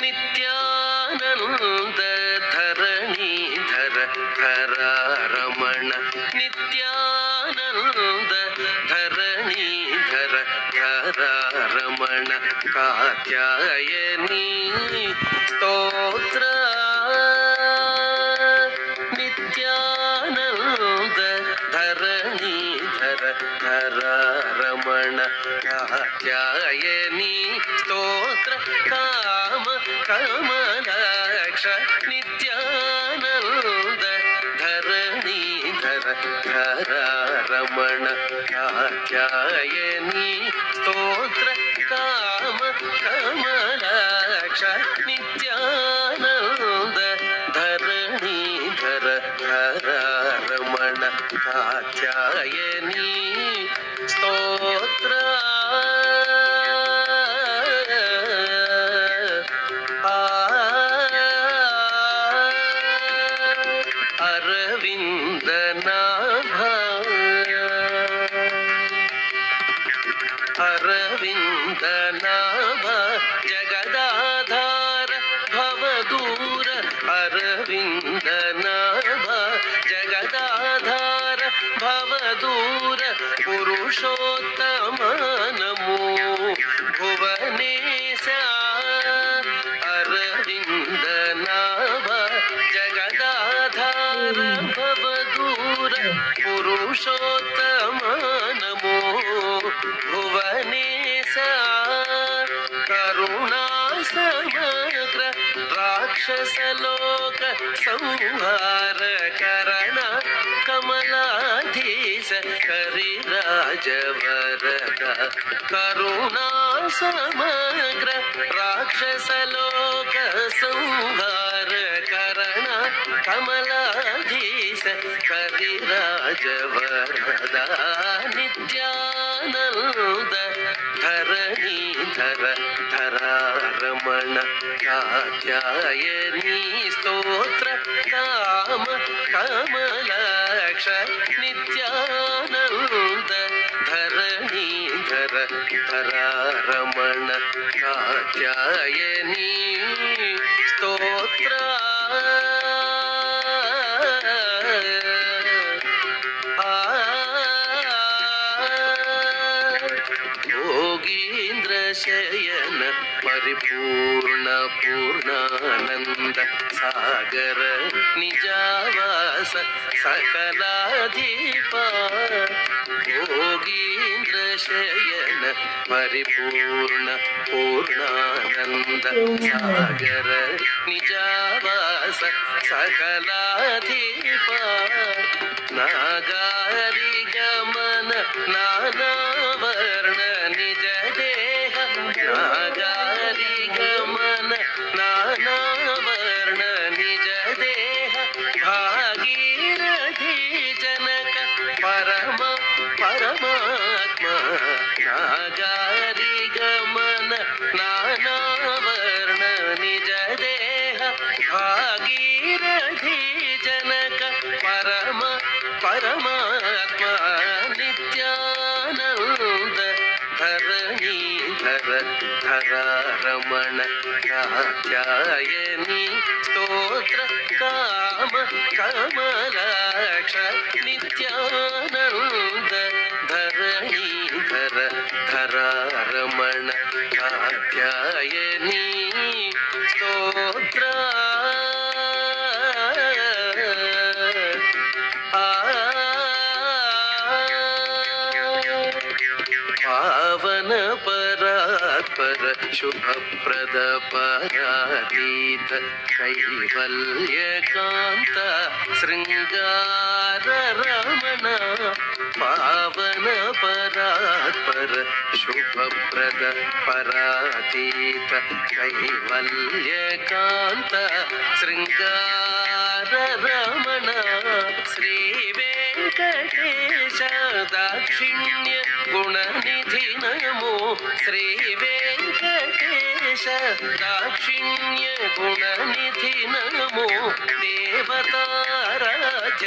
ನಿತ್ಯಾನಂದ ಧರಣೀಧರ ಧರಾರಮಣ ನಿತ್ಯಾನಂದ ಧರಣೀಧರ ಧರಾರಮಣ ಕಾತ್ಯಾಯನಿ ಸ್ತೋತ್ರ ನಿತ್ಯಾನಂದ ಧರಣೀಧರ ಧರಾರಮಣ ಕಾತ್ಯಾಯನಿ ಸ್ತೋತ್ರ ಕಾಮ ಕಮಲಾಕ್ಷ ನಿತ್ಯಾನಂದ ಧರಣೀಧರ ಧರಾರಮಣ ಕಾತ್ಯಾಯನಿ ಸ್ತೋತ್ರ ಕಾಮ ಕಮಲಾಕ್ಷ ನಿತ್ಯಾನಂದ ಧರಣೀಧರ ಧರಾರಮಣ ಕಾತ್ಯಾಯನಿ ಸ್ತೋತ್ರ ಅರವಿಂದನಾಭ ಅರವಿಂದನಾಭ ಜಗದಾಧಾರ ಭವದೂರ ಅರವಿಂದನಾಭ ಜಗದಾಧಾರ ಭವದೂರ ಪುರುಷೋತ್ತಮ ನಮೋ ಭುವನೇಶ ಅರವಿಂದನಾಭ ಜಗದಾಧಾರ ಭವದೂರ ಪುರುಷೋತ್ತಮ ನಮೋ ಭುವನೇಶ ಕರುಣಾ ಸಮಗ್ರ ರಾಕ್ಷಸಲೋಕ ಸಂಹಾರ ಕರಣ ಕಮಲಾಧೀಶ ಕರಿರಾಜವರದ ಕರುಣಾ ಸಮಗ್ರ ರಾಕ್ಷಸಲೋಕ ಸಂಹಾರ ಕರಣ ಕಮಲಾಧೀಶ ಕರಿರಾಜವರದ ನಿತ್ಯಾನಂದ ಧರಣೀಧರ ಧರಾರಮಣ ಕಾತ್ಯಾಯನಿ ಸ್ತೋತ್ರ ಕಾಮ ಕಮಲಾಕ್ಷ ನಿತ್ಯಾನಂದ ಧರಣೀಧರ ಧರಾರಮಣ ಕಾತ್ಯಾಯನಿ ಸ್ತೋತ್ರ ಯೋಗೀಂದ್ರ ಶಯನ ಪರಿಪೂರ್ಣ ಪೂರ್ಣಾನಂದ ಸಾಗರ ನಿಜಾವಾಸ ಸಕಲಾಧೀಪ ಯೋಗೀಂದ್ರ ಶಯನ ಪರಿಪೂರ್ಣ ಪೂರ್ಣಾನಂದ ಸಾಗರ ನಿಜಾವಾಸ ಸಕಲಾಧೀಪ ನಾಗಾರಿ ಗಮನ ನಾನಾವರ್ಣ ನಿಜ ದೇಹ ನಾಗಾರಿ ಗಮನ ನಾನಾವರ್ಣ ನಿಜ ದೇಹ ಭಾಗೀರಥಿ ಜನಕ ಪರಮ ಪರಮಾತ್ಮ ನಾಗಾರಿ ಗಮನ ನಾನಾವರ್ಣ ನಿಜ ದೇಹ ಭಾಗೀರಥಿ ಜನಕ ಪರಮ ಪರಮಾತ್ಮ ನಿತ್ಯಾನಂದ ಧರಣೀಧರ ಧರಾರಮಣ ಕಾತ್ಯಾಯನಿ ಸ್ತೋತ್ರ ಕಾಮ ಕಮಲಾಕ್ಷ ನಿತ್ಯಾನಂದ ಧರಣೀಧರ ಧರಾರಮಣ ಕಾತ್ಯಾಯನಿ ಸ್ತೋತ್ರ ಪಾವನ ಪರಾತ್ಪರ ಶುಭಪ್ರದ ಪರಾತೀತ ಕೈವಲ್ಯಕಾಂತ ಶೃಂಗಾರ ರಮಣ ಪಾವನ ಪರಾತ್ಪರ ಶುಭಪ್ರದ ಪರಾತೀತ ಕೈವಲ್ಯಕಾಂತ ಶೃಂಗಾರ ರಮಣ ಶ್ರೀ ವೆಂಕಟೇಶ ದಾಕ್ಷಿಣ್ಯ ಗುಣನಿಧಿ ನಮೋ ಶ್ರೀ ವೆಂಕಟೇಶ ದಾಕ್ಷಿಣ್ಯ ಗುಣನಿಧಿ ನಮೋ ದೇವತಾರಾಜ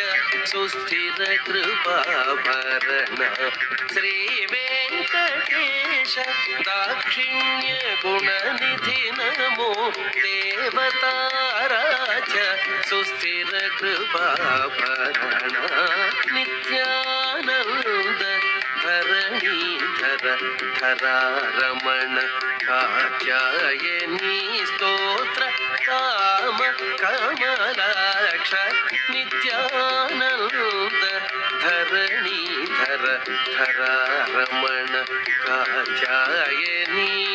ಸುಸ್ಥಿರ ಕೃಪಾಭರಣ ಶ್ರೀ ವೆಂಕಟೇಶ ದಾಕ್ಷಿಣ್ಯ ಗುಣನಿಧಿ ನಮೋ देवताराज सुस्थिर कृपाभरण नित्यानंद धरणीधर धरारमण कात्यायनी स्तोत्र काम कमलाक्ष नित्यानंद धरणीधर धरारमण कात्यायनी